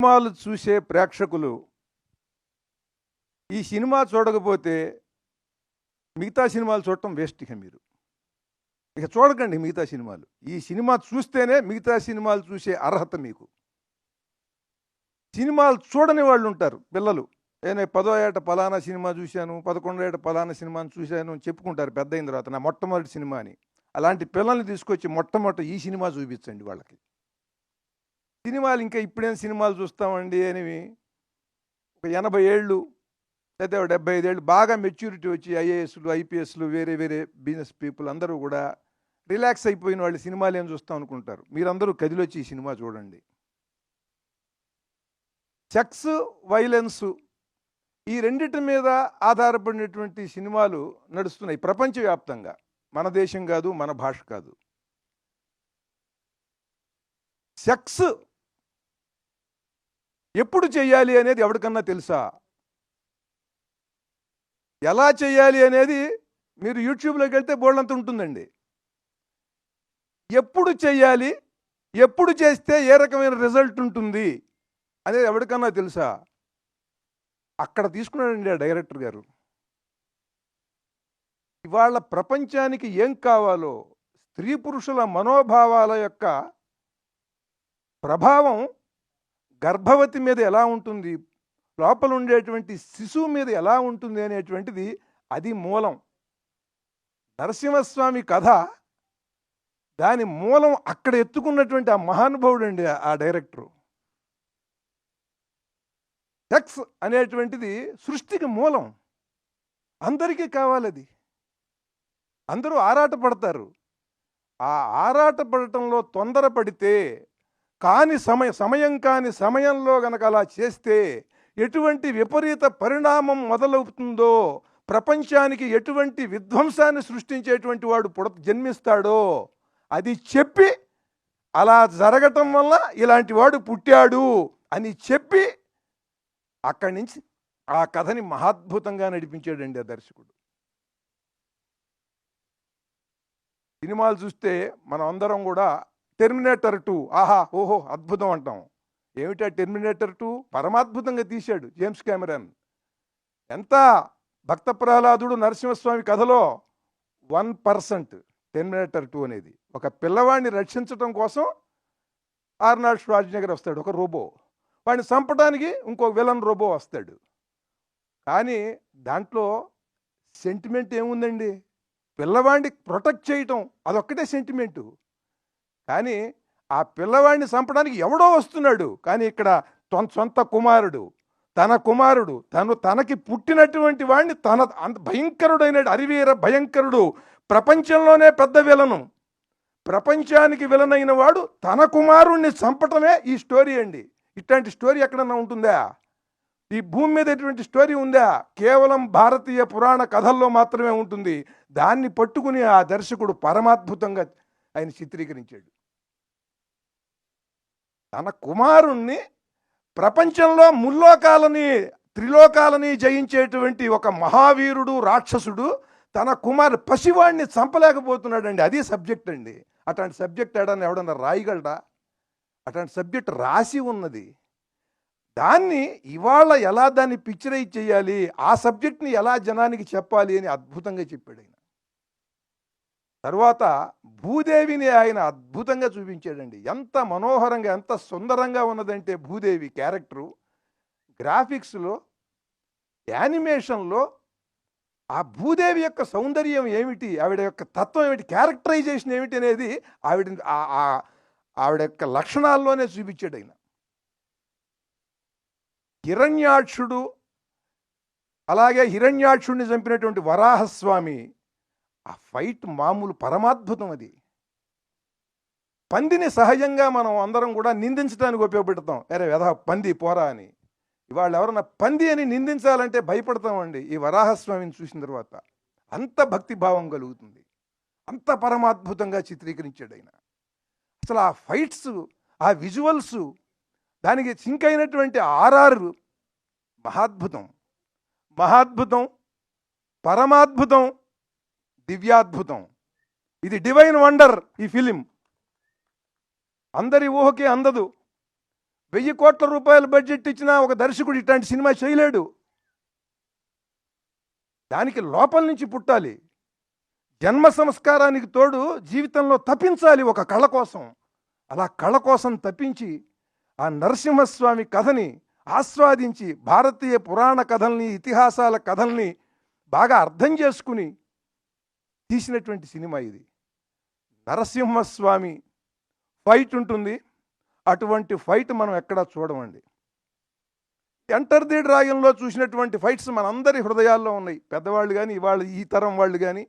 సినిమాలు చూసే ప్రేక్షకులు ఈ సినిమా చూడకపోతే మిగతా సినిమాలు చూడటం వేస్ట్. ఇక చూడకండి మిగతా సినిమాలు. ఈ సినిమా చూస్తేనే మిగతా సినిమాలు చూసే అర్హత మీకు. సినిమాలు చూడని వాళ్ళు ఉంటారు పిల్లలు. నేను 10వ ఏట పలానా సినిమా చూశాను, 11వ ఏట పలానా సినిమాని చూశాను అని చెప్పుకుంటారు పెద్ద అయిన తర్వాత, నా మొట్టమొదటి సినిమా అని. అలాంటి పిల్లల్ని తీసుకొచ్చి మొట్టమొదటి ఈ సినిమా చూపించండి వాళ్ళకి. సినిమాలు ఇంకా ఇప్పుడేం సినిమాలు చూస్తామండి అని ఒక 80 ఏళ్ళు లేదా 75 ఏళ్ళు బాగా మెచ్యూరిటీ వచ్చి ఐఏఎస్లు ఐపీఎస్లు వేరే వేరే బిజినెస్ పీపుల్ అందరూ కూడా రిలాక్స్ అయిపోయిన వాళ్ళు సినిమాలు ఏం చూస్తాం అనుకుంటారు. మీరందరూ కదిలొచ్చి ఈ సినిమా చూడండి. సెక్స్, వైలెన్స్ ఈ రెండిటి మీద ఆధారపడినటువంటి సినిమాలు నడుస్తున్నాయి ప్రపంచవ్యాప్తంగా. మన దేశం కాదు, మన భాష కాదు. సెక్స్ ఎప్పుడు చేయాలి అనేది ఎవరికన్నా తెలుసా? ఎలా చేయాలి అనేది మీరు యూట్యూబ్లోకి వెళ్తే బోల్డంత ఉంటుందండి. ఎప్పుడు చేయాలి, ఎప్పుడు చేస్తే ఏ రకమైన రిజల్ట్ ఉంటుంది అనేది ఎవరికన్నా తెలుసా? అక్కడ తీసుకున్నాడండి ఆ డైరెక్టర్ గారు. ఇవాళ ప్రపంచానికి ఏం కావాలో, స్త్రీ పురుషుల మనోభావాల యొక్క ప్రభావం గర్భవతి మీద ఎలా ఉంటుంది, లోపల ఉండేటువంటి శిశువు మీద ఎలా ఉంటుంది అనేటువంటిది అది మూలం. నరసింహస్వామి కథ దాని మూలం అక్కడ ఎత్తుకున్నటువంటి ఆ మహానుభావుడు అండి ఆ డైరెక్టరు. సెక్స్ అనేటువంటిది సృష్టికి మూలం. అందరికీ కావాలది. అందరూ ఆరాటపడతారు. ఆ ఆరాటపడటంలో తొందరపడితే సమయం కాని సమయంలో గనక అలా చేస్తే ఎటువంటి విపరీత పరిణామం మొదలవుతుందో, ప్రపంచానికి ఎటువంటి విధ్వంసాన్ని సృష్టించేటువంటి వాడు జన్మిస్తాడో అది చెప్పి, అలా జరగటం వల్ల ఇలాంటి వాడు పుట్టాడు అని చెప్పి అక్కడి నుంచి ఆ కథని మహాద్భుతంగా నడిపించాడండి ఆ దర్శకుడు. సినిమాలు చూస్తే మనం అందరం కూడా టెర్మినేటర్ 2 ఆహా ఓహో అద్భుతం అంటాం. ఏమిటా టెర్మినేటర్ 2? పరమాద్భుతంగా తీశాడు జేమ్స్ కెమెరాన్. ఎంత భక్త ప్రహ్లాదుడు నరసింహస్వామి కథలో 1% టెర్మినేటర్ 2 అనేది. ఒక పిల్లవాడిని రక్షించడం కోసం ఆర్నాల్డ్ ష్వార్జ్నెగర్ వస్తాడు, ఒక రోబో. వాడిని చంపడానికి ఇంకో విలన్ రోబో వస్తాడు. కానీ దాంట్లో సెంటిమెంట్ ఏముందండి? పిల్లవాడిని ప్రొటెక్ట్ చేయటం అదొక్కటే సెంటిమెంటు. కానీ ఆ పిల్లవాడిని చంపడానికి ఎవడో వస్తున్నాడు. కానీ ఇక్కడ సొంత కుమారుడు, తనకి పుట్టినటువంటి వాడిని భయంకరుడైన అరివీర భయంకరుడు, ప్రపంచంలోనే పెద్ద విలను, ప్రపంచానికి విలనైన వాడు తన కుమారుణ్ణి చంపటమే ఈ స్టోరీ అండి. ఇట్లాంటి స్టోరీ ఎక్కడన్నా ఉంటుందా? ఈ భూమి మీద ఎటువంటి స్టోరీ ఉందా? కేవలం భారతీయ పురాణ కథల్లో మాత్రమే ఉంటుంది. దాన్ని పట్టుకుని ఆ దర్శకుడు పరమాద్భుతంగా ఆయన చిత్రీకరించాడు. తన కుమారుణ్ణి ప్రపంచంలో త్రిలోకాలని జయించేటువంటి ఒక మహావీరుడు, రాక్షసుడు తన పసివాడిని చంపలేకపోతున్నాడండి. అది సబ్జెక్ట్ అండి. అట్లాంటి సబ్జెక్ట్ ఎవడన్నా రాయగలడా? అట్లాంటి సబ్జెక్ట్ రాసి ఉన్నది. దాన్ని ఇవాళ ఎలా దాన్ని పిక్చరైజ్ చేయాలి, ఆ సబ్జెక్ట్ని ఎలా జనానికి చెప్పాలి అని అద్భుతంగా చెప్పాడు ఆయన. తర్వాత భూదేవిని ఆయన అద్భుతంగా చూపించాడండి. ఎంత మనోహరంగా, ఎంత సుందరంగా ఉన్నదంటే భూదేవి క్యారెక్టరు, గ్రాఫిక్స్లో, యానిమేషన్లో ఆ భూదేవి యొక్క సౌందర్యం ఏమిటి, ఆవిడ యొక్క తత్వం ఏమిటి, క్యారెక్టరైజేషన్ ఏమిటి అనేది ఆవిడ యొక్క లక్షణాల్లోనే చూపించాడు ఆయన. హిరణ్యాక్షుడు, అలాగే హిరణ్యాక్షుడిని చంపినటువంటి వరాహస్వామి, ఆ ఫైట్ మామూలు పరమాద్భుతం. అది పందిని సహజంగా మనం అందరం కూడా నిందించడానికి ఉపయోగపెడతాం. అరే పంది పోరా అని. ఇవాళ ఎవరన్నా పంది అని నిందించాలంటే భయపడతామండి. ఈ వరాహస్వామిని చూసిన తర్వాత అంత భక్తిభావం కలుగుతుంది. అంత పరమాద్భుతంగా చిత్రీకరించాడు ఆయన. అసలు ఆ ఫైట్స్, ఆ విజువల్స్, దానికి సింక్ అయినటువంటి ఆర్ఆర్ మహాద్భుతం, పరమాద్భుతం, దివ్యాద్భుతం. ఇది డివైన్ వండర్. ఈ ఫిలిం అందరి ఊహకి అందదు. 1000 కోట్ల రూపాయల బడ్జెట్ ఇచ్చినా ఒక దర్శకుడు ఇట్లాంటి సినిమా చేయలేడు. దానికి లోపల నుంచి పుట్టాలి. జన్మ సంస్కారానికి తోడు జీవితంలో తప్పించాలి ఒక కళ కోసం. అలా కళ కోసం తప్పించి ఆ నరసింహస్వామి కథని ఆస్వాదించి భారతీయ పురాణ కథల్ని, ఇతిహాసాల కథల్ని బాగా అర్థం చేసుకుని తీసినటువంటి సినిమా ఇది. నరసింహస్వామి ఫైట్ ఉంటుంది, అటువంటి ఫైట్ మనం ఎక్కడా చూడమండి. ఎంటర్ ది డ్రాగన్లో చూసినటువంటి ఫైట్స్ మనందరి హృదయాల్లో ఉన్నాయి. పెద్దవాళ్ళు కానీ, ఇవాళ ఈ తరం వాళ్ళు కానీ